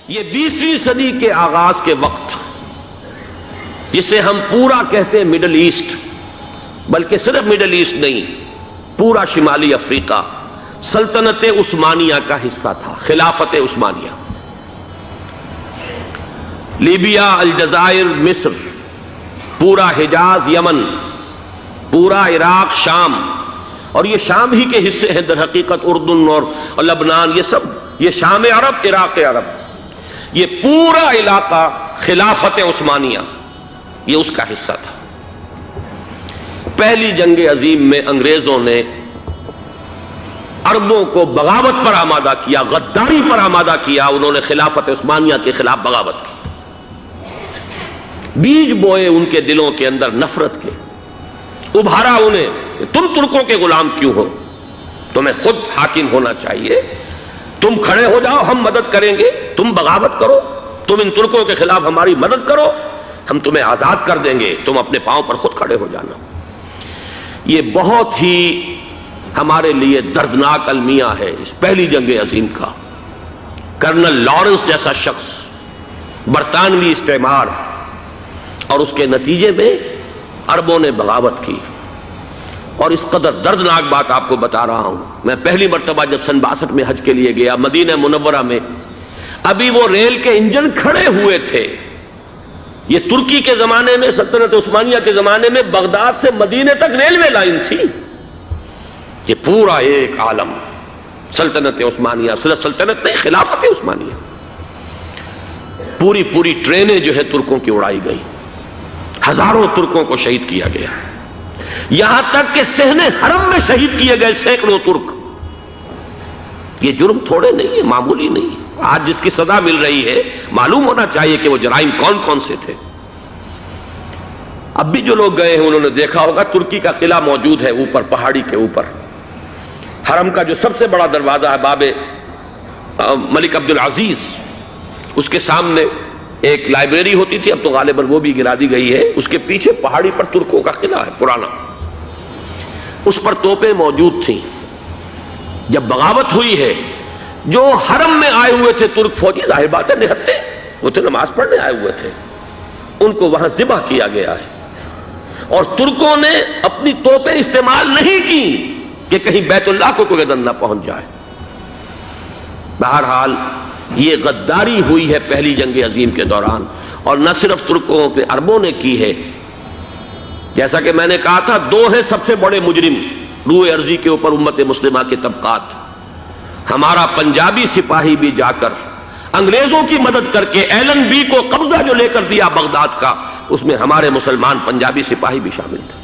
یہ 20ویں صدی کے آغاز کے وقت جسے ہم پورا کہتے ہیں مڈل ایسٹ، بلکہ صرف مڈل ایسٹ نہیں، پورا شمالی افریقہ سلطنت عثمانیہ کا حصہ تھا، خلافت عثمانیہ۔ لیبیا، الجزائر، مصر، پورا حجاز، یمن، پورا عراق، شام، اور یہ شام ہی کے حصے ہیں در حقیقت، اردن اور لبنان، یہ سب، یہ شام عرب، عراق عرب، یہ پورا علاقہ خلافت عثمانیہ یہ اس کا حصہ تھا۔ پہلی جنگ عظیم میں انگریزوں نے عربوں کو بغاوت پر آمادہ کیا، غداری پر آمادہ کیا، انہوں نے خلافت عثمانیہ کے خلاف بغاوت کی، بیج بوئے ان کے دلوں کے اندر نفرت کے، ابھارا انہیں، تم ترکوں کے غلام کیوں ہو، تمہیں خود حاکم ہونا چاہیے، تم کھڑے ہو جاؤ، ہم مدد کریں گے، تم بغاوت کرو، تم ان ترکوں کے خلاف ہماری مدد کرو، ہم تمہیں آزاد کر دیں گے، تم اپنے پاؤں پر خود کھڑے ہو جانا۔ یہ بہت ہی ہمارے لیے دردناک المیہ ہے اس پہلی جنگ عظیم کا۔ کرنل لارنس جیسا شخص، برطانوی استعمار، اور اس کے نتیجے میں عربوں نے بغاوت کی۔ اور اس قدر دردناک بات آپ کو بتا رہا ہوں، میں پہلی مرتبہ جب سن 62 میں حج کے لیے گیا مدینہ منورہ میں، ابھی وہ ریل کے انجن کھڑے ہوئے تھے۔ یہ ترکی کے زمانے میں، سلطنت عثمانیہ کے زمانے میں بغداد سے مدینے تک ریلوے لائن تھی۔ یہ پورا ایک عالم سلطنت عثمانیہ، صرف سلطنت نہیں، خلافت عثمانیہ، پوری ٹرینیں جو ہے ترکوں کی اڑائی گئی، ہزاروں ترکوں کو شہید کیا گیا، یہاں تک کہ صحن حرم میں شہید کیے گئے سینکڑوں ترک۔ یہ جرم تھوڑے نہیں ہے، معمولی نہیں ہے۔ آج جس کی سزا مل رہی ہے، معلوم ہونا چاہیے کہ وہ جرائم کون کون سے تھے۔ اب بھی جو لوگ گئے ہیں انہوں نے دیکھا ہوگا، ترکی کا قلعہ موجود ہے اوپر پہاڑی کے اوپر، حرم کا جو سب سے بڑا دروازہ ہے باب ملک عبدالعزیز، اس کے سامنے ایک لائبریری ہوتی تھی، اب تو غالباً وہ بھی گرا دی گئی ہے، اس کے پیچھے پہاڑی پر ترکوں کا قلعہ ہے پرانا، اس پر توپیں موجود تھیں۔ جب بغاوت ہوئی ہے، جو حرم میں آئے ہوئے تھے ترک فوجی، ظاہر بات ہے نہتے، وہ تو نماز پڑھنے آئے ہوئے تھے، ان کو وہاں ذبح کیا گیا ہے۔ اور ترکوں نے اپنی توپیں استعمال نہیں کی کہ کہیں بیت اللہ کو کوئی گدن نہ پہنچ جائے۔ بہرحال یہ غداری ہوئی ہے پہلی جنگ عظیم کے دوران، اور نہ صرف ترکوں کے، عربوں نے کی ہے۔ جیسا کہ میں نے کہا تھا، دو ہیں سب سے بڑے مجرم روئے ارضی کے اوپر امت مسلمہ کے طبقات۔ ہمارا پنجابی سپاہی بھی جا کر انگریزوں کی مدد کر کے ایلن بی کو قبضہ جو لے کر دیا بغداد کا، اس میں ہمارے مسلمان پنجابی سپاہی بھی شامل تھے۔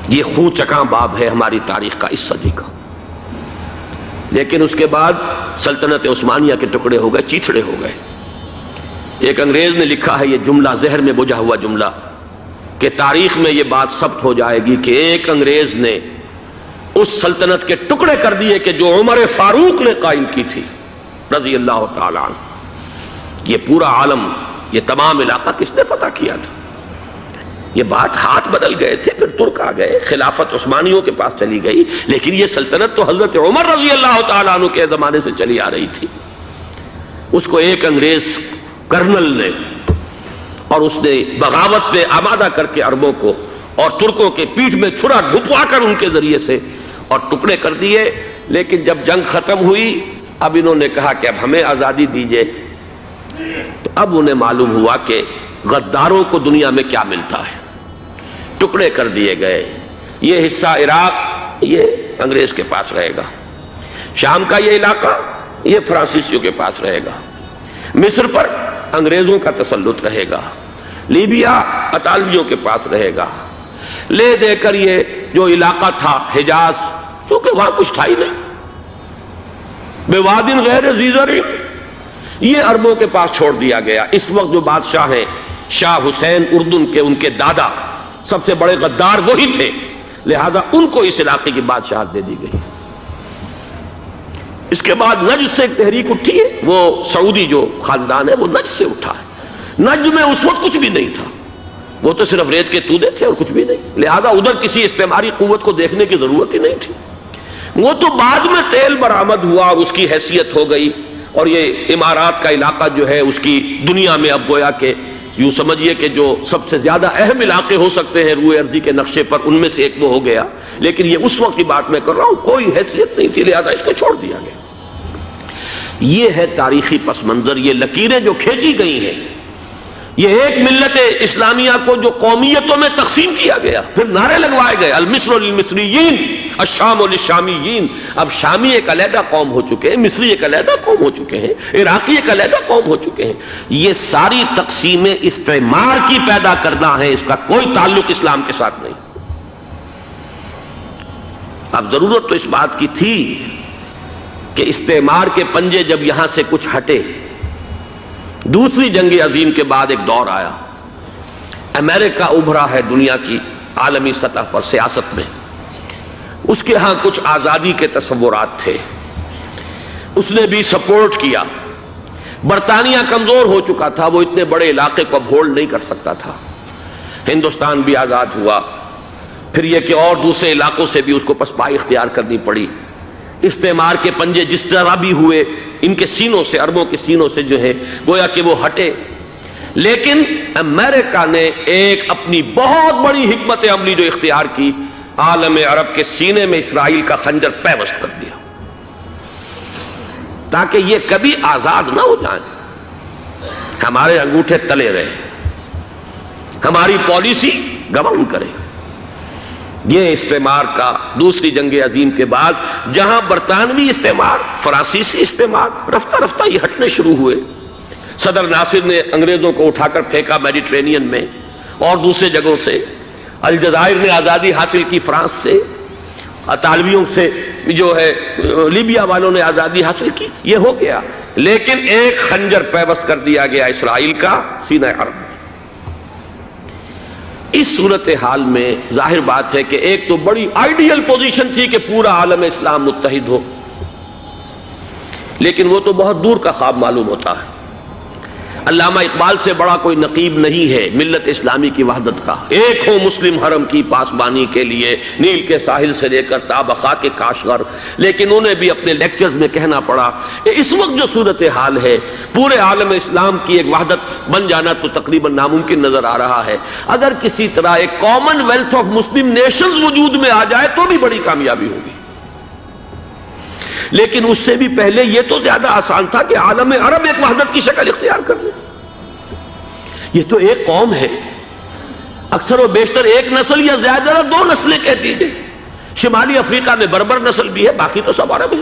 یہ خون چکاں باب ہے ہماری تاریخ کا اس صدی کا۔ لیکن اس کے بعد سلطنت عثمانیہ کے ٹکڑے ہو گئے، چیتھڑے ہو گئے۔ ایک انگریز نے لکھا ہے، یہ جملہ زہر میں بجھا ہوا جملہ، کہ تاریخ میں یہ بات ثبت ہو جائے گی کہ ایک انگریز نے اس سلطنت کے ٹکڑے کر دیے کہ جو عمر فاروق نے قائم کی تھی رضی اللہ تعالیٰ عنہ۔ یہ پورا عالم، یہ تمام علاقہ کس نے فتح کیا تھا؟ یہ بات ہاتھ بدل گئے تھے، پھر ترک آ گئے، خلافت عثمانیوں کے پاس چلی گئی، لیکن یہ سلطنت تو حضرت عمر رضی اللہ تعالیٰ عنہ کے زمانے سے چلی آ رہی تھی۔ اس کو ایک انگریز کرنل نے، اور اس نے بغاوت پہ آمادہ کر کے عربوں کو اور ترکوں کے پیٹھ میں چھرا ڈھپوا کر ان کے ذریعے سے اور ٹکڑے کر دیے۔ لیکن جب جنگ ختم ہوئی، اب انہوں نے کہا کہ اب ہمیں آزادی دیجیے، تو اب انہیں معلوم ہوا کہ غداروں کو دنیا میں کیا ملتا ہے۔ ٹکڑے کر دیے گئے۔ یہ حصہ عراق یہ انگریز کے پاس رہے گا، شام کا یہ علاقہ یہ فرانسیسیوں کے پاس رہے گا، مصر پر انگریزوں کا تسلط رہے گا، لیبیا اطالویوں کے پاس رہے گا۔ لے دے کر یہ جو علاقہ تھا حجاز، کیونکہ وہاں کچھ تھا ہی نہیں، بوادٍ غیر ذی زرع، یہ عربوں کے پاس چھوڑ دیا گیا۔ اس وقت جو بادشاہ ہیں، شاہ حسین اردن کے، ان کے دادا سب سے بڑے غدار وہی تھے، لہذا ان کو اس علاقے کی بادشاہت دے دی گئی۔ اس کے بعد نجد سے ایک تحریک اٹھی ہے، وہ سعودی جو خاندان ہے وہ نجد سے اٹھا ہے۔ نجد میں اس وقت کچھ بھی نہیں تھا، وہ تو صرف ریت کے تودے تھے اور کچھ بھی نہیں، لہذا ادھر کسی استعماری قوت کو دیکھنے کی ضرورت ہی نہیں تھی۔ وہ تو بعد میں تیل برآمد ہوا اور اس کی حیثیت ہو گئی، اور یہ امارات کا علاقہ جو ہے اس کی دنیا میں اب گویا کہ یوں سمجھیے کہ جو سب سے زیادہ اہم علاقے ہو سکتے ہیں روئے ارضی کے نقشے پر، ان میں سے ایک وہ ہو گیا، لیکن یہ اس وقت کی بات میں کر رہا ہوں، کوئی حیثیت نہیں تھی، لہذا اس کو چھوڑ دیا گیا۔ یہ ہے تاریخی پس منظر، یہ لکیریں جو کھینچی گئی ہیں، یہ ایک ملت اسلامیہ کو جو قومیتوں میں تقسیم کیا گیا، پھر نعرے لگوائے گئے المصر للمصریین الشام للشامیین۔ اب شامی ایک علیحدہ قوم ہو چکے ہیں، مصری ایک علیحدہ قوم ہو چکے ہیں، عراقی ایک علیحدہ قوم ہو چکے ہیں۔ یہ ساری تقسیمیں استعمار کی پیدا کرنا ہے، اس کا کوئی تعلق اسلام کے ساتھ نہیں۔ اب ضرورت تو اس بات کی تھی کہ استعمار کے پنجے جب یہاں سے کچھ ہٹے، دوسری جنگ عظیم کے بعد ایک دور آیا، امریکہ ابھرا ہے دنیا کی عالمی سطح پر سیاست میں، اس کے ہاں کچھ آزادی کے تصورات تھے، اس نے بھی سپورٹ کیا۔ برطانیہ کمزور ہو چکا تھا، وہ اتنے بڑے علاقے کو اب ہولڈ نہیں کر سکتا تھا۔ ہندوستان بھی آزاد ہوا، پھر یہ کہ اور دوسرے علاقوں سے بھی اس کو پسپائی اختیار کرنی پڑی۔ استعمار کے پنجے جس طرح بھی ہوئے، ان کے سینوں سے، عربوں کے سینوں سے جو ہے گویا کہ وہ ہٹے، لیکن امریکہ نے ایک اپنی بہت بڑی حکمت عملی جو اختیار کی، عالم عرب کے سینے میں اسرائیل کا خنجر پیوست کر دیا، تاکہ یہ کبھی آزاد نہ ہو جائیں، ہمارے انگوٹھے تلے رہے، ہماری پالیسی گورن کرے۔ یہ استعمار کا دوسری جنگ عظیم کے بعد، جہاں برطانوی استعمار، فرانسیسی استعمار رفتہ رفتہ یہ ہٹنے شروع ہوئے۔ صدر ناصر نے انگریزوں کو اٹھا کر پھینکا میڈیٹرینین میں اور دوسرے جگہوں سے، الجزائر نے آزادی حاصل کی فرانس سے، اطالویوں سے جو ہے لیبیا والوں نے آزادی حاصل کی، یہ ہو گیا، لیکن ایک خنجر پیوست کر دیا گیا اسرائیل کا سینہ عرب میں۔ اس صورتحال میں ظاہر بات ہے کہ ایک تو بڑی آئیڈیل پوزیشن تھی کہ پورا عالم اسلام متحد ہو، لیکن وہ تو بہت دور کا خواب معلوم ہوتا ہے۔ علامہ اقبال سے بڑا کوئی نقیب نہیں ہے ملت اسلامی کی وحدت کا۔ ایک ہو مسلم حرم کی پاسبانی کے لیے، نیل کے ساحل سے لے کر تا بخاک کاشغر، لیکن انہیں بھی اپنے لیکچرز میں کہنا پڑا کہ اس وقت جو صورتحال ہے، پورے عالم اسلام کی ایک وحدت بن جانا تو تقریباً ناممکن نظر آ رہا ہے۔ اگر کسی طرح ایک common wealth of Muslim nations وجود میں آ جائے تو بھی بڑی کامیابی ہوگی، لیکن اس سے بھی پہلے یہ تو زیادہ آسان تھا کہ عالم عرب ایک وحدت کی شکل اختیار کر لے۔ یہ تو ایک قوم ہے، اکثر و بیشتر ایک نسل یا زیادہ دو نسلیں کہہ دیجئے، شمالی افریقہ میں بربر نسل بھی ہے، باقی تو سب عرب ہیں۔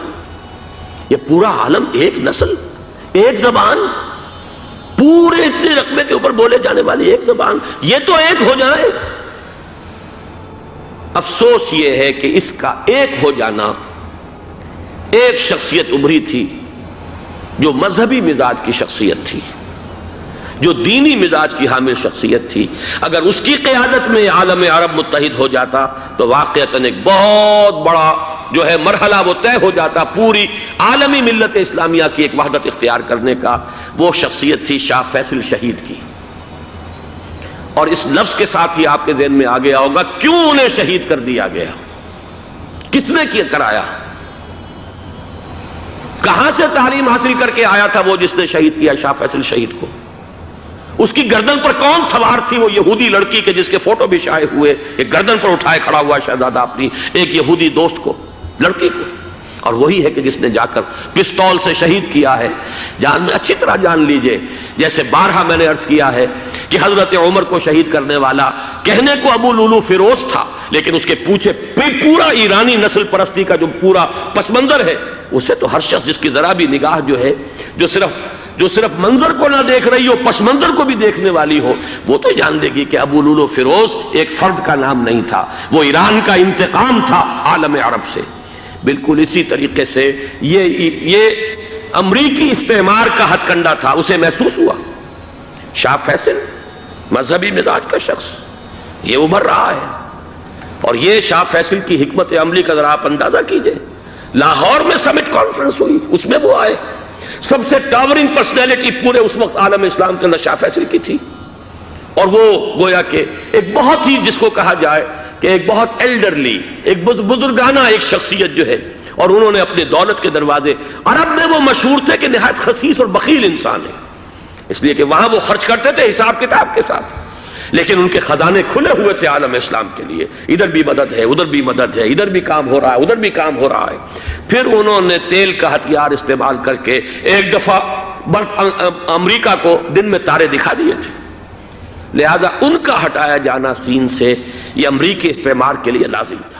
یہ پورا عالم ایک نسل، ایک زبان، پورے اتنے رقبے کے اوپر بولے جانے والی ایک زبان، یہ تو ایک ہو جائے۔ افسوس یہ ہے کہ اس کا ایک ہو جانا، ایک شخصیت ابھری تھی جو مذہبی مزاج کی شخصیت تھی، جو دینی مزاج کی حامل شخصیت تھی، اگر اس کی قیادت میں عالم عرب متحد ہو جاتا تو واقعتاً ایک بہت بڑا جو ہے مرحلہ وہ طے ہو جاتا پوری عالمی ملت اسلامیہ کی ایک وحدت اختیار کرنے کا۔ وہ شخصیت تھی شاہ فیصل شہید کی، اور اس لفظ کے ساتھ ہی آپ کے ذہن میں آ گیا ہوگا کیوں انہیں شہید کر دیا گیا، کس نے کیا کرایا، کہاں سے تعلیم حاصل کر کے آیا تھا وہ جس نے شہید کیا شاہ فیصل شہید کو، اس کی گردن پر کون سوار تھی، وہ یہودی لڑکی کے جس کے فوٹو بھی شائع ہوئے، ایک گردن پر اٹھائے کھڑا ہوا شہزادہ اپنی ایک یہودی دوست کو، لڑکی کو، اور وہی ہے کہ جس نے جا کر پستول سے شہید کیا ہے۔ جان میں اچھی طرح جان لیجئے، جیسے بارہا میں نے عرض کیا ہے کہ حضرت عمر کو شہید کرنے والا کہنے کو ابو لولو فیروز تھا، لیکن اس کے پیچھے پورا ایرانی نسل پرستی کا جو پورا پس منظر ہے، اسے تو ہر شخص جس کی ذرا بھی نگاہ جو ہے جو صرف منظر کو نہ دیکھ رہی ہو، پس منظر کو بھی دیکھنے والی ہو، وہ تو جان لے گی کہ ابو لولو فیروز ایک فرد کا نام نہیں تھا، وہ ایران کا انتقام تھا عالم عرب سے۔ بالکل اسی طریقے سے یہ امریکی استعمار کا ہتھ کنڈا تھا، اسے محسوس ہوا۔ شاہ فیصل مذہبی مزاج کا شخص یہ ابھر رہا ہے، اور یہ شاہ فیصل کی حکمت عملی کا ذرا آپ اندازہ کیجئے۔ لاہور میں سمٹ کانفرنس ہوئی، اس میں وہ آئے، سب سے ٹاورنگ پرسنالٹی پورے اس وقت عالم اسلام کے اندر شاہ فیصل کی تھی، اور وہ گویا کہ ایک بہت ہی جس کو کہا جائے کہ ایک بہت ایلڈرلی، ایک بزرگانہ ایک شخصیت جو ہے، اور انہوں نے اپنے دولت کے دروازے، عرب میں وہ مشہور تھے کہ نہایت خسیس اور بخیل انسان ہے، اس لیے کہ وہاں وہ خرچ کرتے تھے حساب کتاب کے ساتھ، لیکن ان کے خزانے کھلے ہوئے تھے عالم اسلام کے لیے، ادھر بھی مدد ہے، ادھر بھی مدد ہے، ادھر بھی کام ہو رہا ہے، ادھر بھی کام ہو رہا ہے۔ پھر انہوں نے تیل کا ہتھیار استعمال کر کے ایک دفعہ امریکہ کو دن میں تارے دکھا دیے تھے، لہذا ان کا ہٹایا جانا سین سے یہ امریکی استعمار کے لیے لازم تھا۔